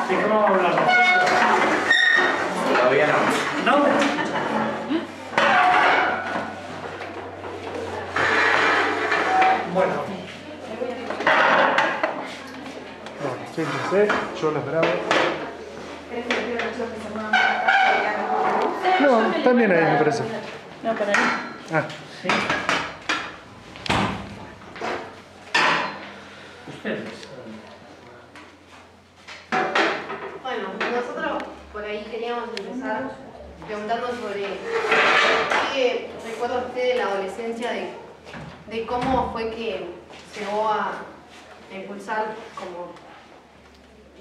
¿Y cómo hablamos? Todavía no. ¿No? Bueno. Bueno, siéntense, yo les grabo. No, también ahí me parece. No, para ahí. Ah, sí. Ustedes. Bueno, nosotros por ahí queríamos empezar preguntando sobre qué recuerda usted de la adolescencia, de cómo fue que llegó a impulsar como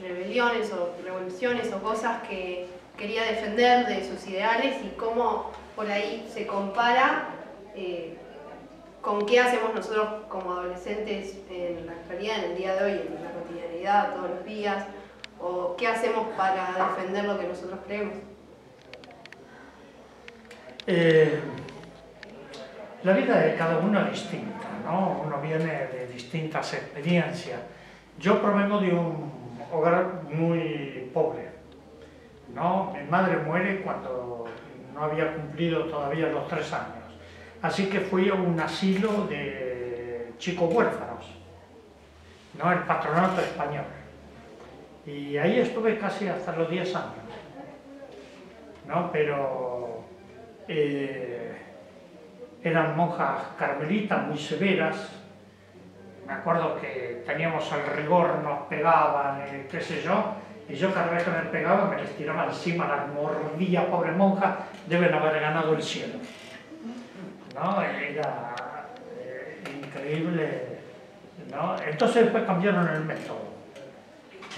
rebeliones o revoluciones o cosas que quería defender de sus ideales y cómo por ahí se compara con qué hacemos nosotros como adolescentes en la actualidad, en el día de hoy, en la cotidianidad, todos los días, o qué hacemos para defender lo que nosotros creemos. La vida de cada uno es distinta, ¿no? Uno viene de distintas experiencias. Yo provengo de un hogar muy pobre, ¿no? Mi madre muere cuando no había cumplido todavía los 3 años. Así que fui a un asilo de chicos huérfanos, ¿no? El patronato español. Y ahí estuve casi hasta los 10 años, ¿no? Pero eran monjas carmelitas muy severas. Me acuerdo que teníamos el rigor, nos pegaban, qué sé yo, y yo cada vez que me pegaban me les tiraba encima, las mordía, pobre monja, deben haber ganado el cielo, ¿no? Era increíble, ¿no? Entonces después cambiaron el método.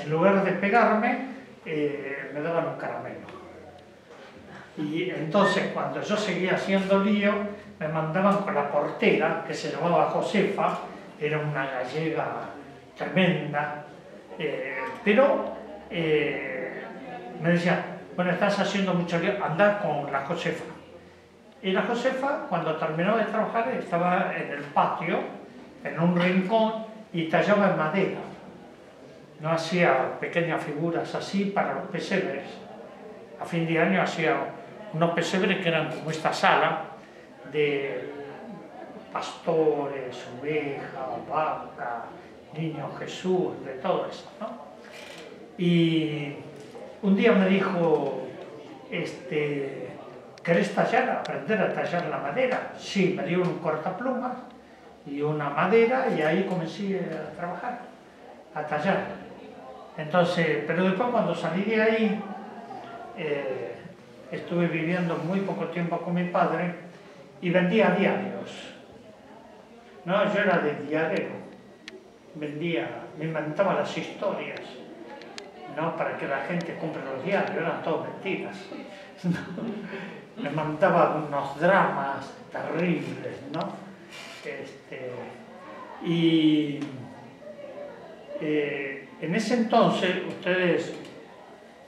En lugar de pegarme, me daban un caramelo. Y entonces cuando yo seguía haciendo lío, me mandaban con la portera, que se llamaba Josefa, era una gallega tremenda, pero me decía, bueno, estás haciendo mucho lío, andar con la Josefa. Y la Josefa, cuando terminó de trabajar, estaba en el patio, en un rincón, y tallaba en madera. No hacía pequeñas figuras así para los pesebres. A fin de año hacía unos pesebres que eran como esta sala de pastores, ovejas, vacas, niño Jesús, de todo eso, ¿no? Y un día me dijo, ¿querés tallar? ¿Aprender a tallar la madera? Sí, me dio un cortaplumas y una madera y ahí comencé a trabajar, a tallar. Entonces, pero después cuando salí de ahí, estuve viviendo muy poco tiempo con mi padre y vendía diarios. No, yo era de diario, vendía, me inventaba las historias, ¿no? Para que la gente compre los diarios, eran todas mentiras. Me mandaba unos dramas terribles, ¿no? Y en ese entonces, ustedes,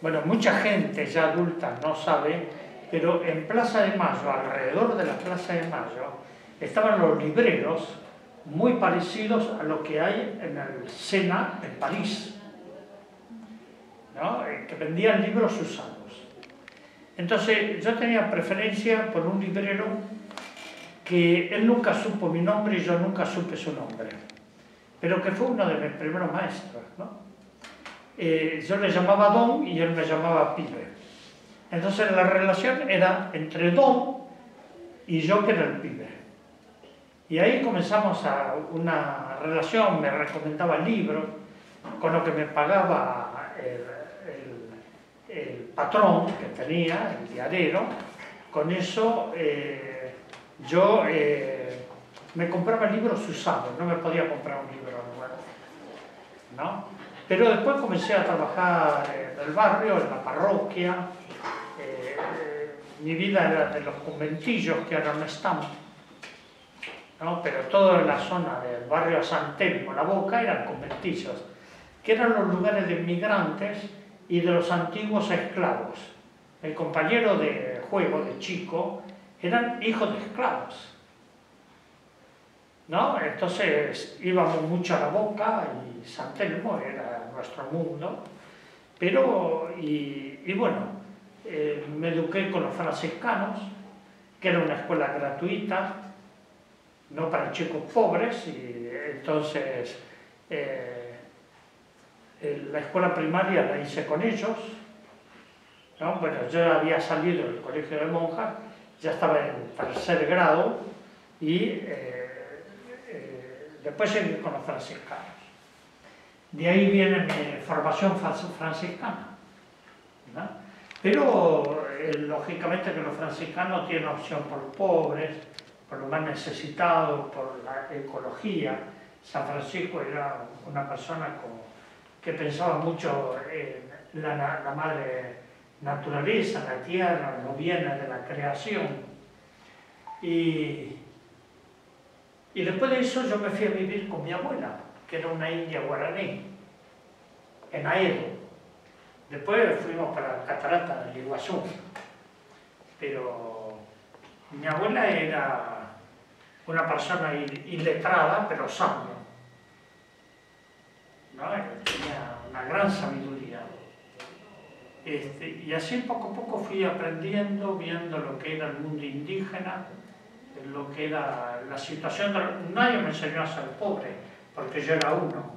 bueno, mucha gente ya adulta no sabe, pero en Plaza de Mayo, alrededor de la Plaza de Mayo, estaban los libreros muy parecidos a lo que hay en el Sena, en París, ¿no? Que vendían libros usados. Entonces yo tenía preferencia por un librero que él nunca supo mi nombre y yo nunca supe su nombre, pero que fue uno de mis primeros maestros, ¿no? Yo le llamaba Don y él me llamaba Pibe. Entonces la relación era entre Don y yo, que era el Pibe. Y ahí comenzamos a una relación, me recomendaba libros, con lo que me pagaba el patrón que tenía, el diarero. Con eso yo me compraba libros usados, no me podía comprar un libro nuevo, ¿no? Pero después comencé a trabajar en el barrio, en la parroquia. Mi vida era de los conventillos que ahora no están, ¿no? Pero toda la zona del barrio San Telmo, La Boca, eran conventillos, que eran los lugares de inmigrantes y de los antiguos esclavos. El compañero de juego, de chico, eran hijos de esclavos. ¿no? Entonces íbamos mucho a La Boca y San Telmo era nuestro mundo, pero, y bueno, me eduqué con los franciscanos, que era una escuela gratuita, no para chicos pobres, y entonces la escuela primaria la hice con ellos, ¿no? Bueno, yo había salido del colegio de monjas, ya estaba en tercer grado y después seguí con los franciscanos. De ahí viene mi formación franciscana, ¿no? Pero lógicamente que los franciscanos tienen opción por los pobres, por los más necesitados, por la ecología. San Francisco era una persona que pensaba mucho en la madre naturaleza, la tierra, los bienes de la creación. Y después de eso yo me fui a vivir con mi abuela, que era una india guaraní, en Aedo. Después fuimos para la catarata del Iguazú. Pero mi abuela era una persona iletrada, pero sabia, ¿no? Tenía una gran sabiduría. Y así poco a poco fui aprendiendo, viendo lo que era el mundo indígena, lo que era la situación. Nadie me enseñó a ser pobre, porque yo era uno.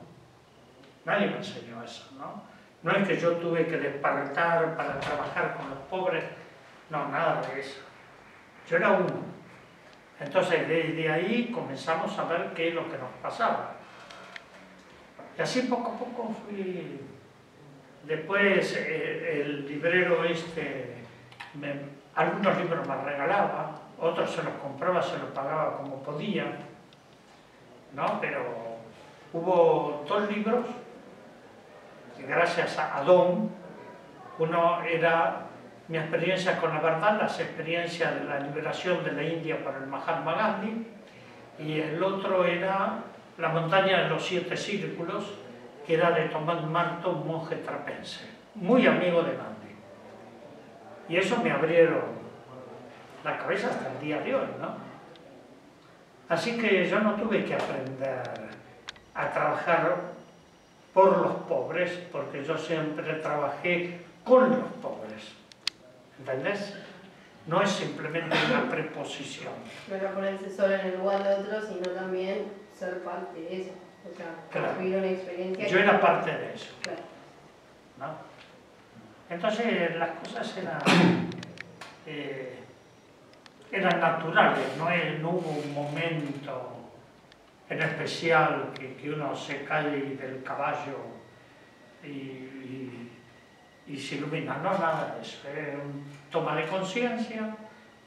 Nadie me enseñó eso, ¿no? No es que yo tuve que despertar para trabajar con los pobres, no, nada de eso. Yo era uno. Entonces, desde ahí comenzamos a ver qué es lo que nos pasaba. Y así poco a poco fui. Después el librero algunos libros me regalaba, otros se los compraba, se los pagaba como podía, ¿no? Pero hubo 2 libros, gracias a Don. Uno era mi experiencia con la verdad, las experiencias de la liberación de la India por el Mahatma Gandhi, y el otro era La montaña de los 7 círculos, que era de Tomás Marto, un monje trapense, muy amigo de Gandhi. Y eso me abrieron la cabeza hasta el día de hoy, ¿no? Así que yo no tuve que aprender a trabajar por los pobres, porque yo siempre trabajé con los pobres. ¿Entendés? No es simplemente una preposición. No era ponerse solo en el lugar de otros, sino también ser parte de eso. O sea, claro, vivir una experiencia. Yo era parte de eso. Claro. ¿No? Entonces las cosas eran naturales, no hubo un momento en especial que uno se cae del caballo y se ilumina, no, nada de eso. Es un toma de conciencia,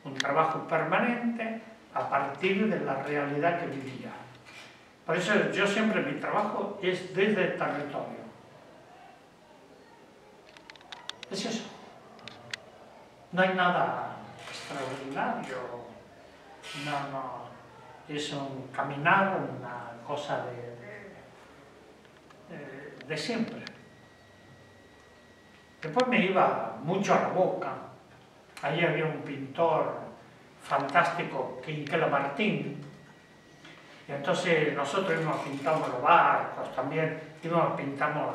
un trabajo permanente a partir de la realidad que vivía. Por eso yo siempre mi trabajo es desde el territorio. Es eso. No hay nada extraordinario, no. Es un caminar, una cosa de siempre. Después me iba mucho a La Boca. Allí había un pintor fantástico, Quinquela Martín. Y entonces nosotros íbamos pintando los barcos, también íbamos pintando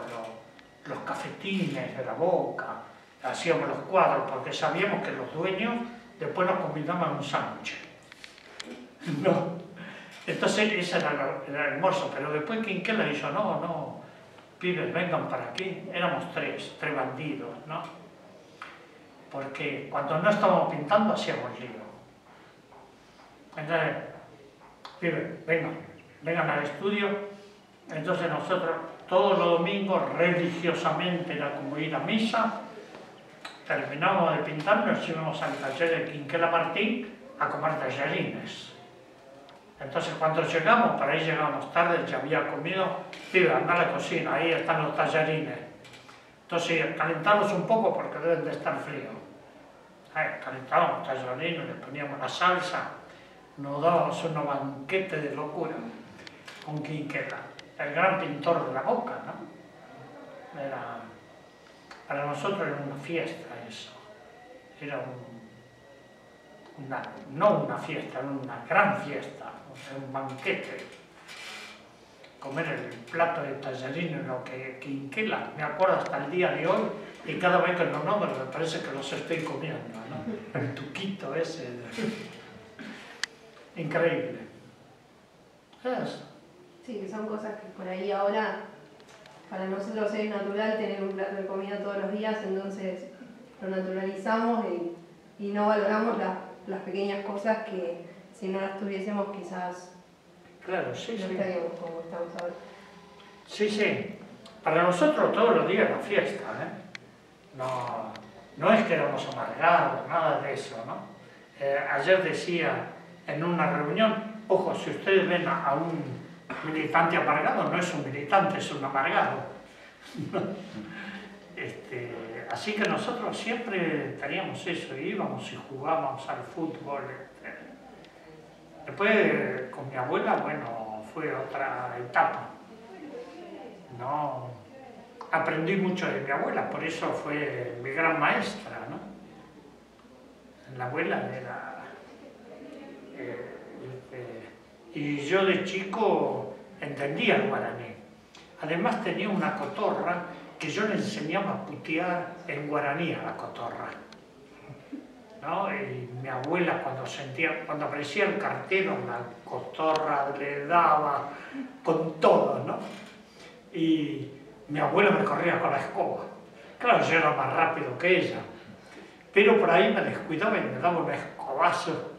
los cafetines de La Boca, hacíamos los cuadros, porque sabíamos que los dueños después nos convidaban un sándwich. No. Entonces ese era el almuerzo, pero después Quinquela dijo, no, pibes, vengan para aquí. Éramos tres bandidos, ¿no? Porque cuando no estábamos pintando hacíamos lío. Entonces, pibes, vengan al estudio. Entonces nosotros todos los domingos religiosamente era como ir a misa, terminábamos de pintar, nos íbamos al taller de Quinquela Martín a comer tallarines. Entonces cuando llegamos, para ahí llegábamos tarde, ya había comido, pibe, anda a la cocina, ahí están los tallarines. Entonces calentarlos un poco porque deben de estar fríos. Calentábamos tallarines, les poníamos la salsa, nos dábamos unos banquetes de locura con Quinquela, el gran pintor de La Boca, ¿no? Para nosotros era una fiesta eso, era no una fiesta, una gran fiesta, un banquete. Comer el plato de tallarines, lo que quinquela, me acuerdo hasta el día de hoy, y cada vez que los nombro me parece que los estoy comiendo, ¿no? El tuquito ese. Increíble. Eso. Sí, que son cosas que por ahí ahora para nosotros es natural tener un plato de comida todos los días, entonces lo naturalizamos y no valoramos las pequeñas cosas que si no las tuviésemos quizás Claro, sí, no sí. estaríamos como estamos ahora. Sí, sí. Para nosotros todos los días es una fiesta, ¿eh? No es que éramos amargados, nada de eso, ¿no? Ayer decía en una reunión, ojo, si ustedes ven a un militante amargado, no es un militante, es un amargado. Así que nosotros siempre teníamos eso, íbamos y jugábamos al fútbol. Después, con mi abuela, bueno, fue otra etapa. No, aprendí mucho de mi abuela, por eso fue mi gran maestra, ¿no? La abuela era... y yo de chico entendía el guaraní. Además tenía una cotorra que yo le enseñaba a putear en guaraní a la cotorra, ¿no? Y mi abuela cuando aparecía el cartero, la cotorra le daba con todo, ¿no? Y mi abuela me corría con la escoba. Claro, yo era más rápido que ella, pero por ahí me descuidaba y me daba un escobazo.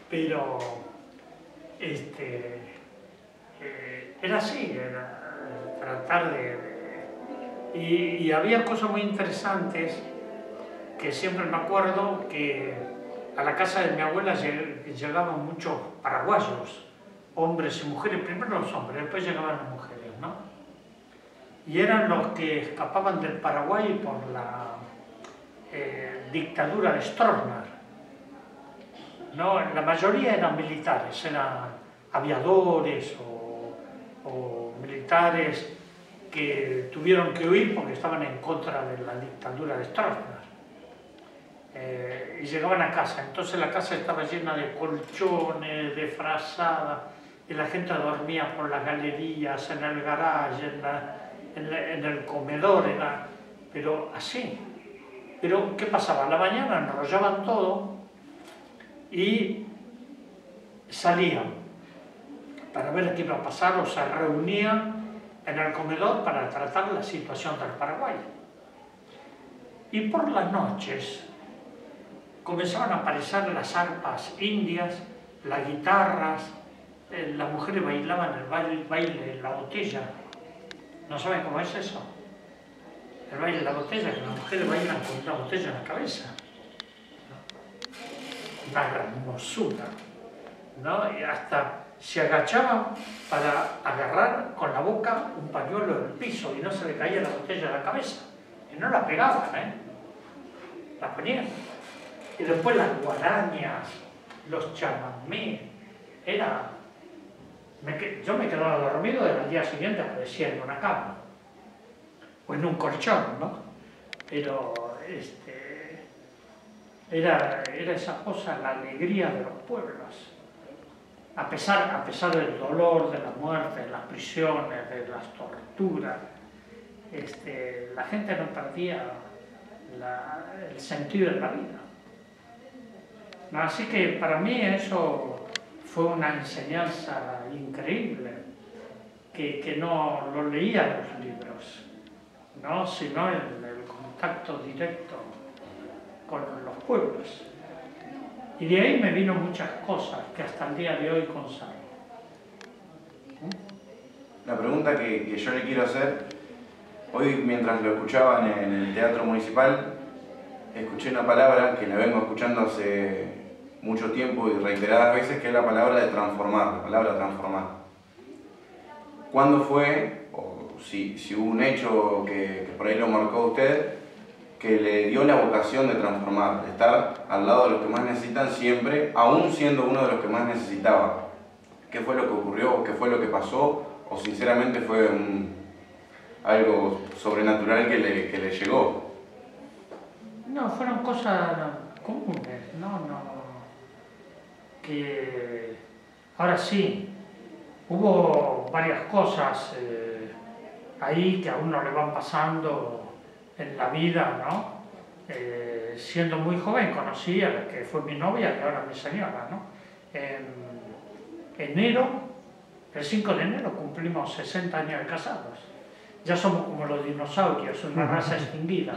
Pero era así, era tratar y había cosas muy interesantes que siempre me acuerdo que a la casa de mi abuela llegaban muchos paraguayos, hombres y mujeres, primero los hombres, después llegaban las mujeres, ¿no? Y eran los que escapaban del Paraguay por la dictadura de Stroessner, ¿no? La mayoría eran militares, eran aviadores o militares que tuvieron que huir porque estaban en contra de la dictadura de Stroessner. Y llegaban a casa, entonces la casa estaba llena de colchones, de frazadas, y la gente dormía por las galerías, en el garaje, en el comedor, pero así. Pero, ¿qué pasaba? A la mañana enrollaban todo y salían para ver qué iba a pasar, o se reunían en el comedor para tratar la situación del Paraguay. Y por las noches comenzaban a aparecer las arpas indias, las guitarras, las mujeres bailaban el baile de la botella. ¿No saben cómo es eso? El baile de la botella, que las mujeres bailan con una botella en la cabeza. Una hermosura, ¿no? Y hasta se agachaban para agarrar con la boca un pañuelo del piso y no se le caía la botella a la cabeza. Y no la pegaban, la ponían. Y después las guarañas, los chamamés, yo me quedaba dormido y al día siguiente aparecía en una cama, o en un colchón, ¿no? Pero era esa cosa, la alegría de los pueblos. A pesar del dolor, de la muerte, de las prisiones, de las torturas, la gente no perdía el sentido de la vida. Así que para mí eso fue una enseñanza increíble, que no lo leía en los libros, ¿no? Sino en el contacto directo con los pueblos. Y de ahí me vino muchas cosas que hasta el día de hoy conservo. La pregunta que yo le quiero hacer, hoy mientras lo escuchaban en el Teatro Municipal, escuché una palabra que la vengo escuchando hace mucho tiempo y reiteradas veces, que es la palabra de transformar, la palabra transformar. ¿Cuándo fue, o si hubo un hecho que por ahí lo marcó a usted, que le dio la vocación de transformar, de estar al lado de los que más necesitan siempre, aún siendo uno de los que más necesitaba? ¿Qué fue lo que ocurrió? ¿Qué fue lo que pasó? ¿O sinceramente fue algo sobrenatural que le llegó? No, fueron cosas comunes, que ahora sí, hubo varias cosas ahí que a uno le van pasando en la vida, ¿no? Siendo muy joven conocí a la que fue mi novia y ahora mi señora, ¿no? En enero, el 5 de enero cumplimos 60 años de casados. Ya somos como los dinosaurios, una raza extinguida,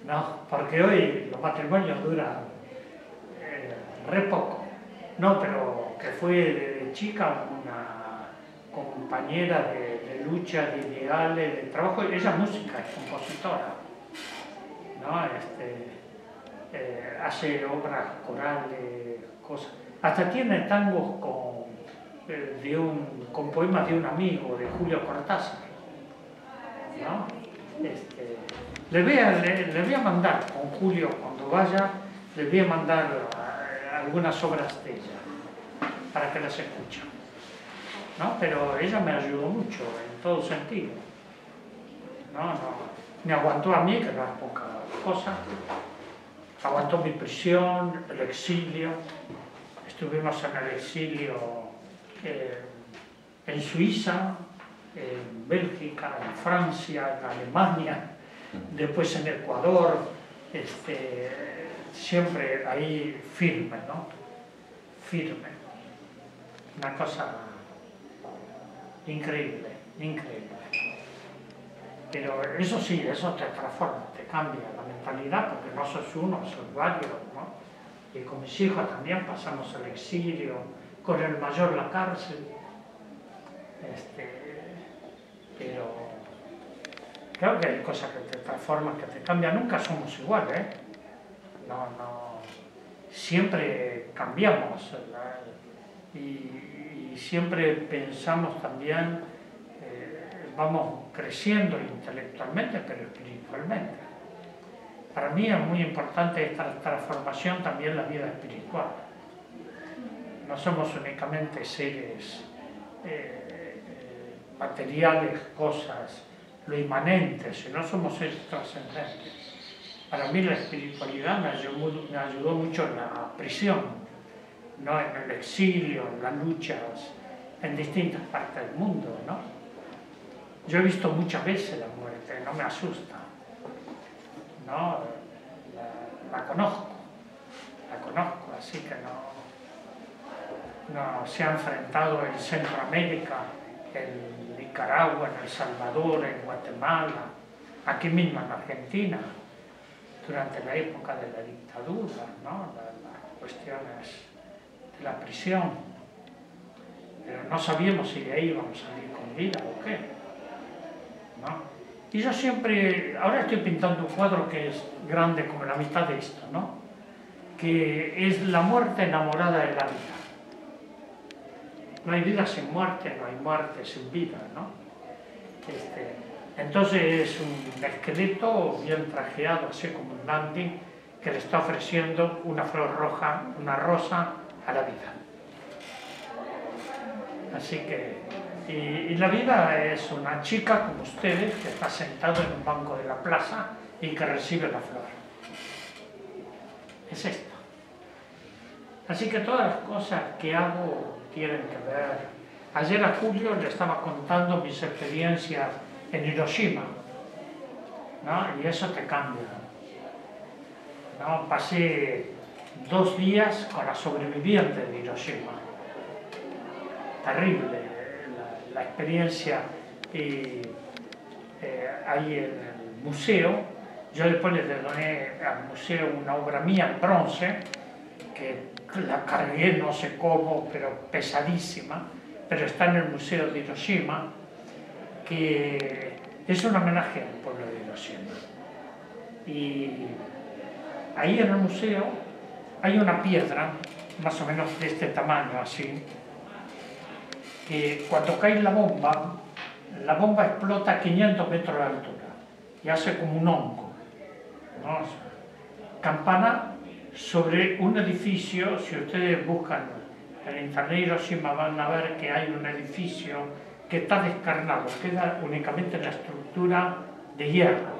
¿no? Porque hoy los matrimonios duran re poco. No, pero que fue de chica una compañera de lucha, de ideales, de trabajo. Ella es música, es compositora, ¿no? Hace obras corales, cosas. Hasta tiene tangos con poemas de un amigo, de Julio Cortázar, ¿no? Le voy a mandar con Julio, cuando vaya, le voy a mandar algunas obras de ella para que las escuchen, ¿no? Pero ella me ayudó mucho en todo sentido, ¿no? Me aguantó a mí, que no es poca cosa, aguantó mi prisión, el exilio. Estuvimos en el exilio en Suiza, en Bélgica, en Francia, en Alemania, después en Ecuador, siempre ahí firme, ¿no? Firme. Una cosa increíble, increíble. Pero eso sí, eso te transforma, te cambia la mentalidad, porque no sos uno, sos varios, ¿no? Y con mis hijos también pasamos el exilio, con el mayor la cárcel. Pero creo que hay cosas que te transforman, que te cambian, nunca somos iguales, ¿eh? No, siempre cambiamos, y siempre pensamos también, vamos creciendo intelectualmente, pero espiritualmente. Para mí es muy importante esta transformación también en la vida espiritual. No somos únicamente seres materiales, cosas, lo inmanente, sino somos seres trascendentes. Para mí la espiritualidad me ayudó mucho en la prisión, ¿no? En el exilio, en las luchas, en distintas partes del mundo, ¿no? Yo he visto muchas veces la muerte, no me asusta, ¿no? La conozco, así que no se ha enfrentado en Centroamérica, en Nicaragua, en El Salvador, en Guatemala, aquí mismo en Argentina, durante la época de la dictadura, ¿no? Las cuestiones de la prisión, pero no sabíamos si de ahí íbamos a salir con vida o qué, ¿no? Y yo siempre, ahora estoy pintando un cuadro que es grande como la mitad de esto, ¿no? Que es la muerte enamorada de la vida. No hay vida sin muerte, no hay muerte sin vida, ¿no? Entonces es un esqueleto bien trajeado, así como un dandy, que le está ofreciendo una flor roja, una rosa, a la vida. Así que, y la vida es una chica como ustedes, que está sentado en un banco de la plaza y que recibe la flor. Es esto. Así que todas las cosas que hago tienen que ver. Ayer a Julio le estaba contando mis experiencias en Hiroshima, ¿no? Y eso te cambia, ¿no? Pasé 2 días con la sobreviviente de Hiroshima. Terrible la experiencia. Y ahí en el museo, yo después le doné al museo una obra mía en bronce, que la cargué no sé cómo, pero pesadísima, pero está en el museo de Hiroshima, que es un homenaje al pueblo de Hiroshima. Y ahí en el museo hay una piedra, más o menos de este tamaño, así, que cuando cae la bomba explota a 500 metros de altura y hace como un hongo, ¿no? Campana sobre un edificio. Si ustedes buscan en internet Hiroshima van a ver que hay un edificio que está descarnado, queda únicamente la estructura de hierro,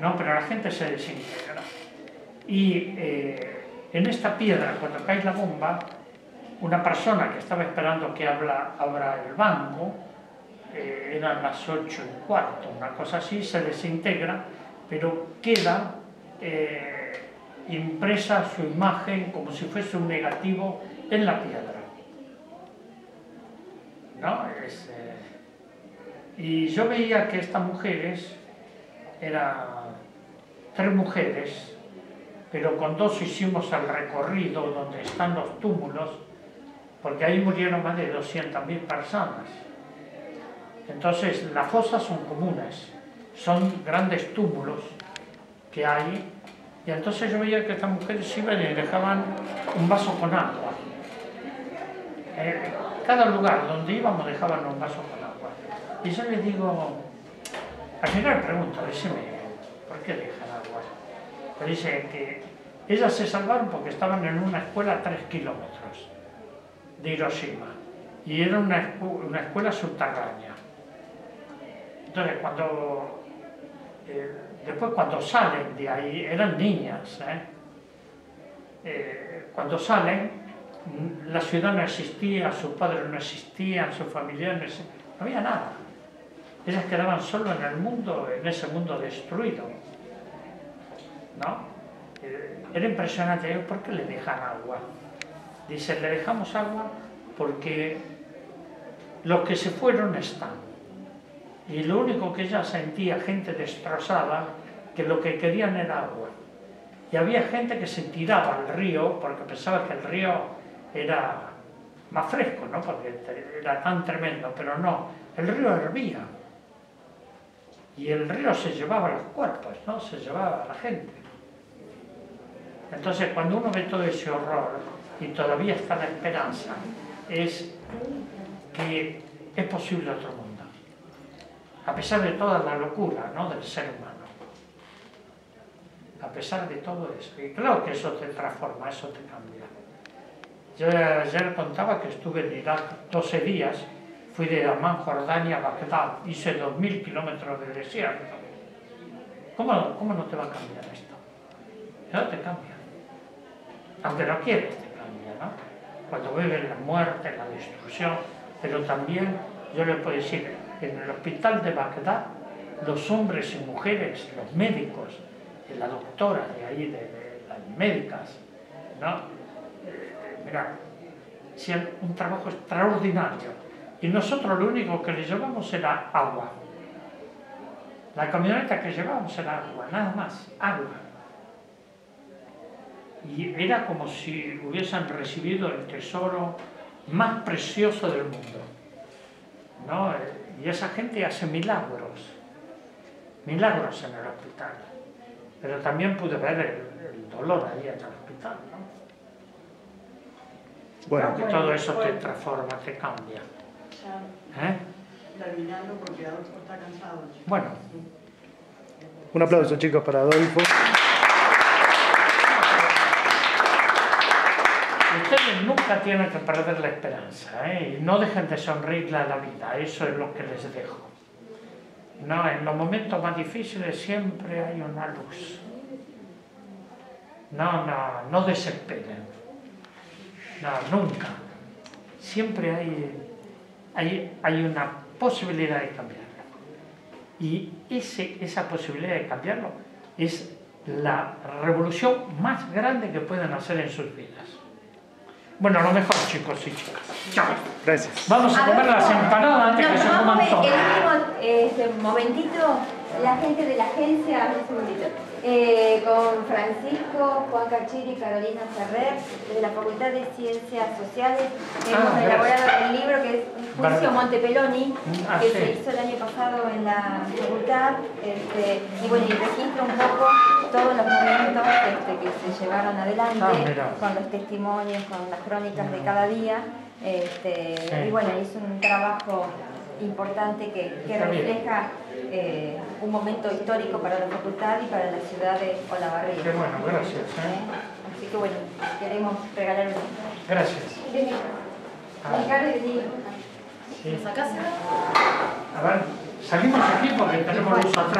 ¿no? Pero la gente se desintegra. Y en esta piedra, cuando cae la bomba, una persona que estaba esperando que abra el banco, eran las 8:15, una cosa así, se desintegra, pero queda impresa su imagen como si fuese un negativo en la piedra. ¿No? Y yo veía que estas mujeres eran 3 mujeres, pero con 2 hicimos el recorrido donde están los túmulos, porque ahí murieron más de 200.000 personas. Entonces las fosas son comunes, son grandes túmulos que hay, y entonces yo veía que estas mujeres iban y dejaban un vaso con agua. Cada lugar donde íbamos dejaban un vaso con agua. Y yo les digo, al final pregunto, decime, ¿por qué dejan agua? Me dice que ellas se salvaron porque estaban en una escuela a 3 kilómetros de Hiroshima, y era una escuela subterránea. Entonces, después cuando salen de ahí, eran niñas, cuando salen, la ciudad no existía, sus padres no existían, sus familiares no existían, no había nada. Ellas quedaban solo en el mundo, en ese mundo destruido, ¿no? Era impresionante. ¿Por qué le dejan agua? Dice, le dejamos agua porque los que se fueron están. Y lo único que ella sentía, gente destrozada, que lo que querían era agua. Y había gente que se tiraba al río porque pensaba que el río era más fresco, ¿no? Porque era tan tremendo, pero no, el río hervía. Y el río se llevaba los cuerpos, ¿no? Se llevaba a la gente. Entonces, cuando uno ve todo ese horror y todavía está la esperanza, es que es posible otro mundo. A pesar de toda la locura, ¿no?, del ser humano. A pesar de todo eso. Y claro que eso te transforma, eso te cambia. Yo ayer contaba que estuve en Irak 12 días, fui de Amán, Jordania, a Bagdad, hice 2000 kilómetros de desierto. ¿Cómo no te va a cambiar esto? Eso te cambia. Aunque no quieres, te cambia, ¿no? Cuando vives la muerte, la destrucción, pero también, yo le puedo decir, en el hospital de Bagdad, los hombres y mujeres, los médicos, la doctora de ahí, de las médicas, ¿no? Mira, hacían un trabajo extraordinario. Y nosotros lo único que le llevamos era agua. La camioneta que llevábamos era agua, nada más, agua. Y era como si hubiesen recibido el tesoro más precioso del mundo, ¿no? Y esa gente hace milagros en el hospital. Pero también pude ver el dolor ahí en el hospital, ¿no? Bueno, que todo eso te transforma, te cambia. Terminando porque Adolfo está cansado. Bueno. Un aplauso, chicos, para Adolfo. Ustedes nunca tienen que perder la esperanza, y no dejen de sonreírle a la vida, eso es lo que les dejo. No, en los momentos más difíciles siempre hay una luz. No desesperen. No, nunca. Siempre hay una posibilidad de cambiarlo. Y esa posibilidad de cambiarlo es la revolución más grande que pueden hacer en sus vidas. Bueno, lo mejor, chicos y chicas. Chao. Gracias. Vamos a comer las empanadas antes que se coman todo. El último momentito, la gente de la agencia, un segundito, con Francisco, Juan Cachiri y Carolina Ferrer, de la Facultad de Ciencias Sociales, hemos elaborado el libro que es Juicio Montepeloni, que se hizo el año pasado en la facultad, y bueno, y registra un poco todos los momentos que se llevaron adelante, con los testimonios, con las crónicas de cada día, y bueno, es un trabajo importante que refleja un momento histórico para la facultad y para la ciudad de Olavarría. Qué bueno, gracias. Así que bueno, queremos regalar uno. Gracias. ¿Nos sacás? A ver, salimos aquí porque tenemos luz atrás.